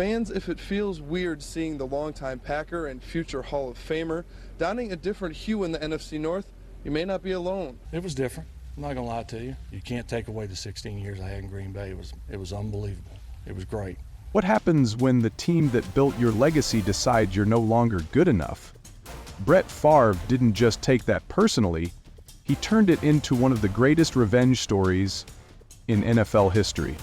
fans if it feels weird seeing the longtime Packer and future Hall of Famer donning a different hue in the NFC North, you may not be alone. It was different. I'm not going to lie to you. You can't take away the 16 years I had in Green Bay. It was unbelievable. It was great. What happens when the team that built your legacy decides you're no longer good enough? Brett Favre didn't just take that personally, he turned it into one of the greatest revenge stories in NFL history.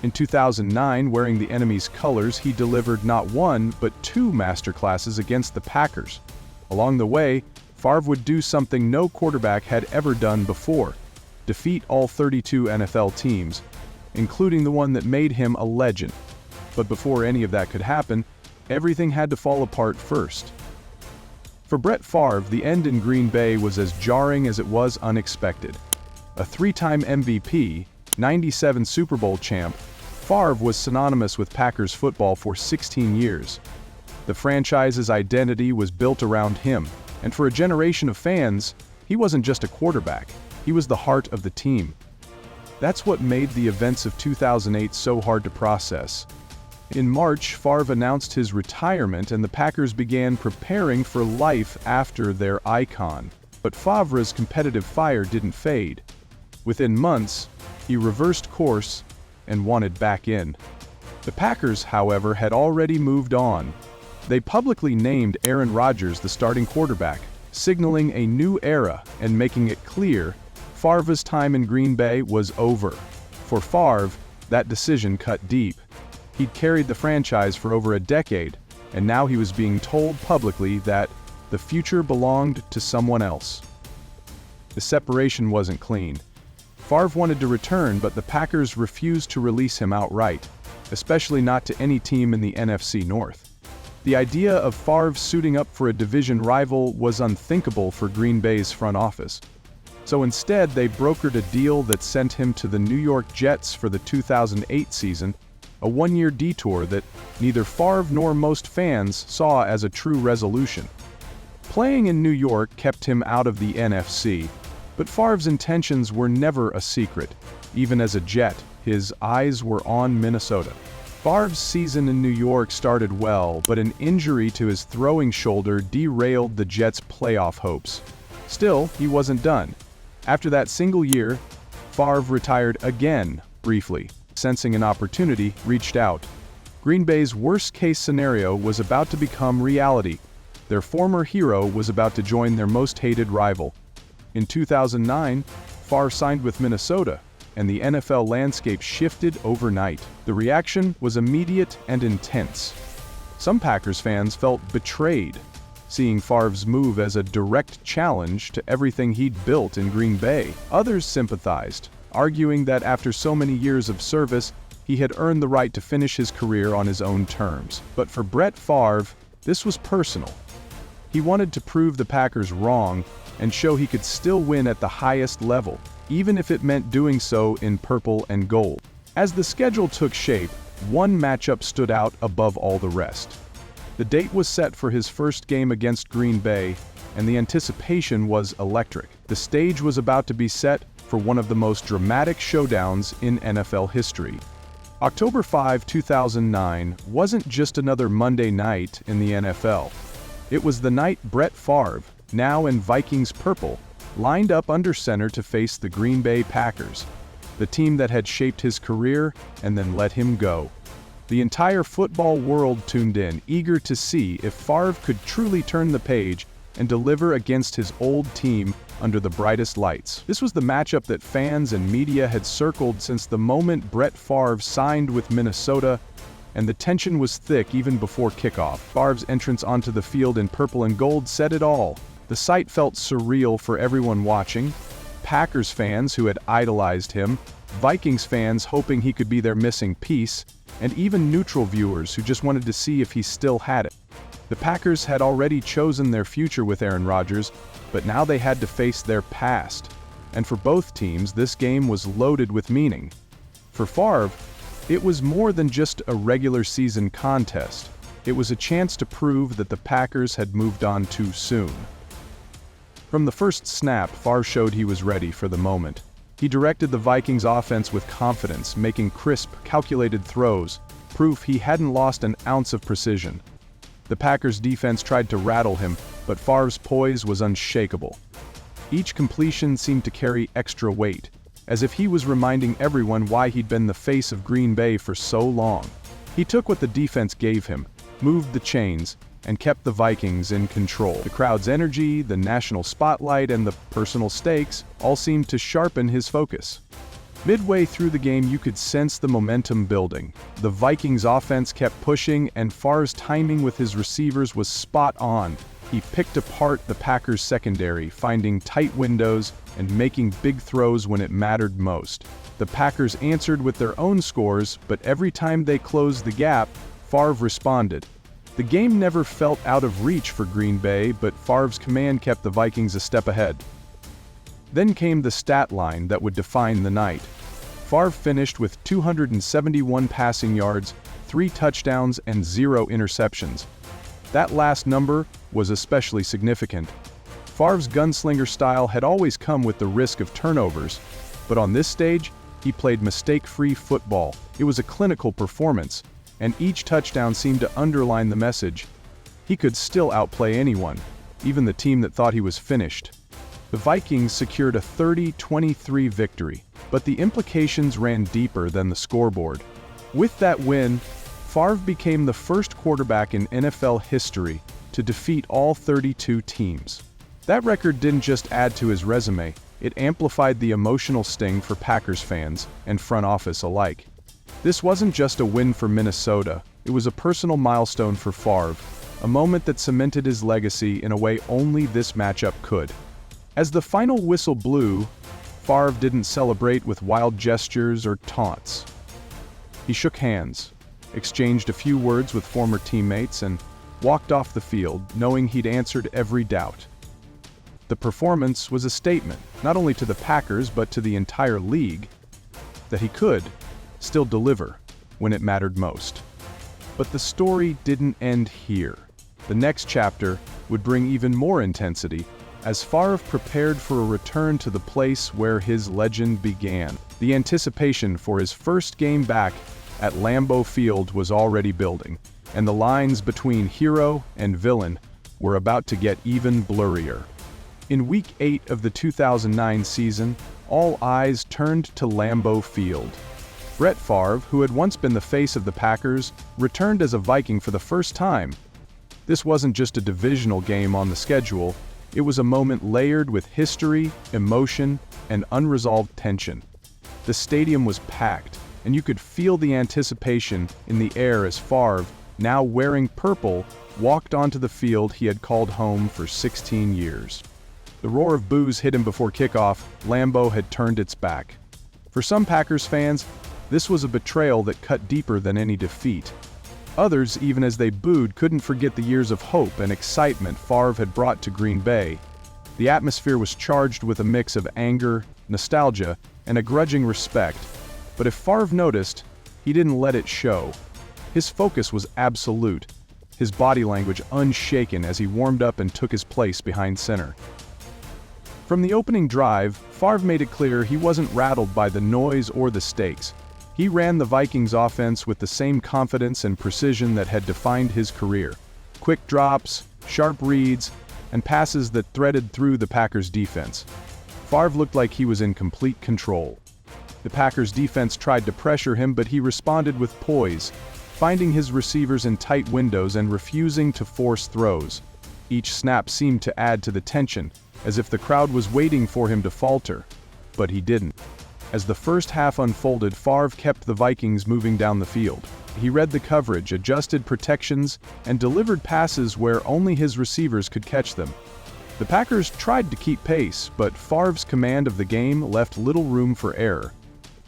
In 2009, wearing the enemy's colors, he delivered not one, but two masterclasses against the Packers. Along the way, Favre would do something no quarterback had ever done before: defeat all 32 NFL teams, including the one that made him a legend. But before any of that could happen, everything had to fall apart first. For Brett Favre, the end in Green Bay was as jarring as it was unexpected. A three-time MVP, 97 Super Bowl champ, Favre was synonymous with Packers football for 16 years. The franchise's identity was built around him, and for a generation of fans, he wasn't just a quarterback, he was the heart of the team. That's what made the events of 2008 so hard to process. In March, Favre announced his retirement and the Packers began preparing for life after their icon. But Favre's competitive fire didn't fade. Within months, he reversed course and wanted back in. The Packers, however, had already moved on. They publicly named Aaron Rodgers the starting quarterback, signaling a new era and making it clear Favre's time in Green Bay was over. For Favre, that decision cut deep. He'd carried the franchise for over a decade, and now he was being told publicly that the future belonged to someone else. The separation wasn't clean. Favre wanted to return, but the Packers refused to release him outright, especially not to any team in the NFC North. The idea of Favre suiting up for a division rival was unthinkable for Green Bay's front office. So instead, they brokered a deal that sent him to the New York Jets for the 2008 season, a one-year detour that neither Favre nor most fans saw as a true resolution. Playing in New York kept him out of the NFC, but Favre's intentions were never a secret. Even as a Jet, his eyes were on Minnesota. Favre's season in New York started well, but an injury to his throwing shoulder derailed the Jets' playoff hopes. Still, he wasn't done. After that single year, Favre retired again, briefly. Sensing an opportunity, reached out. Green Bay's worst-case scenario was about to become reality. Their former hero was about to join their most hated rival. In 2009, Favre signed with Minnesota, and the NFL landscape shifted overnight. The reaction was immediate and intense. Some Packers fans felt betrayed, seeing Favre's move as a direct challenge to everything he'd built in Green Bay. Others sympathized, arguing that after so many years of service, he had earned the right to finish his career on his own terms. But for Brett Favre, this was personal. He wanted to prove the Packers wrong and show he could still win at the highest level, even if it meant doing so in purple and gold. As the schedule took shape, one matchup stood out above all the rest. The date was set for his first game against Green Bay, and the anticipation was electric. The stage was about to be set for one of the most dramatic showdowns in NFL history. October 5, 2009 wasn't just another Monday night in the NFL. It was the night Brett Favre, now in Vikings purple, lined up under center to face the Green Bay Packers, the team that had shaped his career and then let him go. The entire football world tuned in, eager to see if Favre could truly turn the page and deliver against his old team under the brightest lights. This was the matchup that fans and media had circled since the moment Brett Favre signed with Minnesota, and the tension was thick even before kickoff. Favre's entrance onto the field in purple and gold said it all. The sight felt surreal for everyone watching: Packers fans who had idolized him, Vikings fans hoping he could be their missing piece, and even neutral viewers who just wanted to see if he still had it. The Packers had already chosen their future with Aaron Rodgers, but now they had to face their past. And for both teams, this game was loaded with meaning. For Favre, it was more than just a regular season contest. It was a chance to prove that the Packers had moved on too soon. From the first snap, Favre showed he was ready for the moment. He directed the Vikings offense with confidence, making crisp, calculated throws, proof he hadn't lost an ounce of precision. The Packers' defense tried to rattle him, but Favre's poise was unshakable. Each completion seemed to carry extra weight, as if he was reminding everyone why he'd been the face of Green Bay for so long. He took what the defense gave him, moved the chains, and kept the Vikings in control. The crowd's energy, the national spotlight, and the personal stakes all seemed to sharpen his focus. Midway through the game, you could sense the momentum building. The Vikings' offense kept pushing, and Favre's timing with his receivers was spot on. He picked apart the Packers' secondary, finding tight windows and making big throws when it mattered most. The Packers answered with their own scores, but every time they closed the gap, Favre responded. The game never felt out of reach for Green Bay, but Favre's command kept the Vikings a step ahead. Then came the stat line that would define the night. Favre finished with 271 passing yards, 3 touchdowns, and 0 interceptions. That last number was especially significant. Favre's gunslinger style had always come with the risk of turnovers, but on this stage, he played mistake-free football. It was a clinical performance, and each touchdown seemed to underline the message. He could still outplay anyone, even the team that thought he was finished. The Vikings secured a 30-23 victory, but the implications ran deeper than the scoreboard. With that win, Favre became the first quarterback in NFL history to defeat all 32 teams. That record didn't just add to his resume, it amplified the emotional sting for Packers fans and front office alike. This wasn't just a win for Minnesota, it was a personal milestone for Favre, a moment that cemented his legacy in a way only this matchup could. As the final whistle blew, Favre didn't celebrate with wild gestures or taunts. He shook hands, exchanged a few words with former teammates, and walked off the field, knowing he'd answered every doubt. The performance was a statement, not only to the Packers but to the entire league, that he could still deliver when it mattered most. But the story didn't end here. The next chapter would bring even more intensity as Favre prepared for a return to the place where his legend began. The anticipation for his first game back at Lambeau Field was already building, and the lines between hero and villain were about to get even blurrier. In Week 8 of the 2009 season, all eyes turned to Lambeau Field. Brett Favre, who had once been the face of the Packers, returned as a Viking for the first time. This wasn't just a divisional game on the schedule, it was a moment layered with history, emotion, and unresolved tension. The stadium was packed, and you could feel the anticipation in the air as Favre, now wearing purple, walked onto the field he had called home for 16 years. The roar of boos hit him before kickoff. Lambeau had turned its back. For some Packers fans, this was a betrayal that cut deeper than any defeat. Others, even as they booed, couldn't forget the years of hope and excitement Favre had brought to Green Bay. The atmosphere was charged with a mix of anger, nostalgia, and a grudging respect. But if Favre noticed, he didn't let it show. His focus was absolute, his body language unshaken as he warmed up and took his place behind center. From the opening drive, Favre made it clear he wasn't rattled by the noise or the stakes. He ran the Vikings offense with the same confidence and precision that had defined his career. Quick drops, sharp reads, and passes that threaded through the Packers' defense. Favre looked like he was in complete control. The Packers' defense tried to pressure him, but he responded with poise, finding his receivers in tight windows and refusing to force throws. Each snap seemed to add to the tension, as if the crowd was waiting for him to falter, but he didn't. As the first half unfolded, Favre kept the Vikings moving down the field. He read the coverage, adjusted protections, and delivered passes where only his receivers could catch them. The Packers tried to keep pace, but Favre's command of the game left little room for error.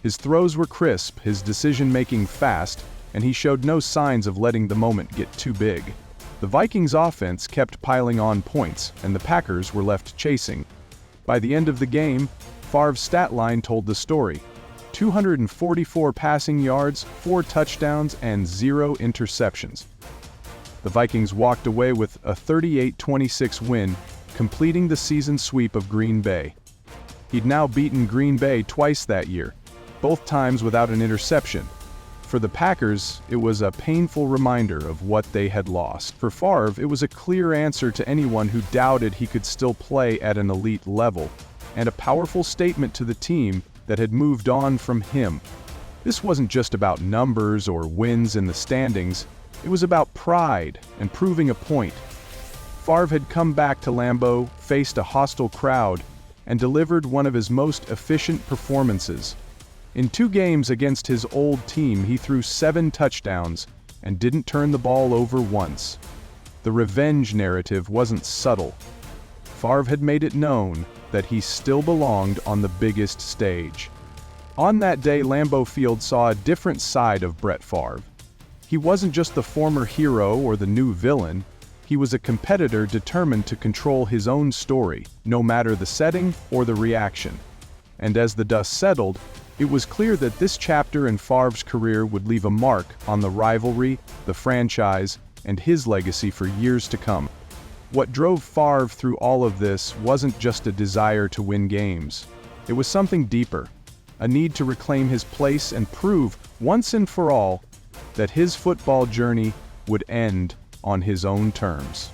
His throws were crisp, his decision-making fast, and he showed no signs of letting the moment get too big. The Vikings' offense kept piling on points, and the Packers were left chasing. By the end of the game, Favre's stat line told the story. 244 passing yards, 4 touchdowns, and 0 interceptions. The Vikings walked away with a 38-26 win, completing the season sweep of Green Bay. He'd now beaten Green Bay twice that year, both times without an interception. For the Packers, it was a painful reminder of what they had lost. For Favre, it was a clear answer to anyone who doubted he could still play at an elite level, and a powerful statement to the team that had moved on from him. This wasn't just about numbers or wins in the standings, it was about pride and proving a point. Favre had come back to Lambeau, faced a hostile crowd, and delivered one of his most efficient performances. In 2 games against his old team, he threw 7 touchdowns and didn't turn the ball over once. The revenge narrative wasn't subtle. Favre had made it known that he still belonged on the biggest stage. On that day, Lambeau Field saw a different side of Brett Favre. He wasn't just the former hero or the new villain. He was a competitor determined to control his own story, no matter the setting or the reaction. And as the dust settled, it was clear that this chapter in Favre's career would leave a mark on the rivalry, the franchise, and his legacy for years to come. What drove Favre through all of this wasn't just a desire to win games. It was something deeper, a need to reclaim his place and prove, once and for all, that his football journey would end on his own terms.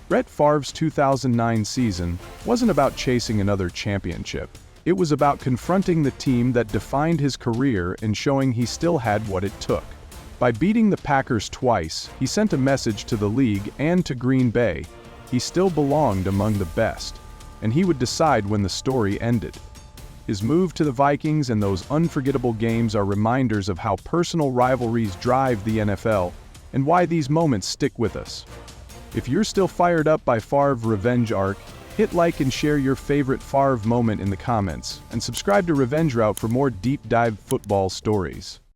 Brett Favre's 2009 season wasn't about chasing another championship. It was about confronting the team that defined his career and showing he still had what it took. By beating the Packers twice, he sent a message to the league and to Green Bay. He still belonged among the best, and he would decide when the story ended. His move to the Vikings and those unforgettable games are reminders of how personal rivalries drive the NFL and why these moments stick with us. If you're still fired up by Favre's revenge arc, hit like and share your favorite Favre moment in the comments, and subscribe to Revenge Route for more deep dive football stories.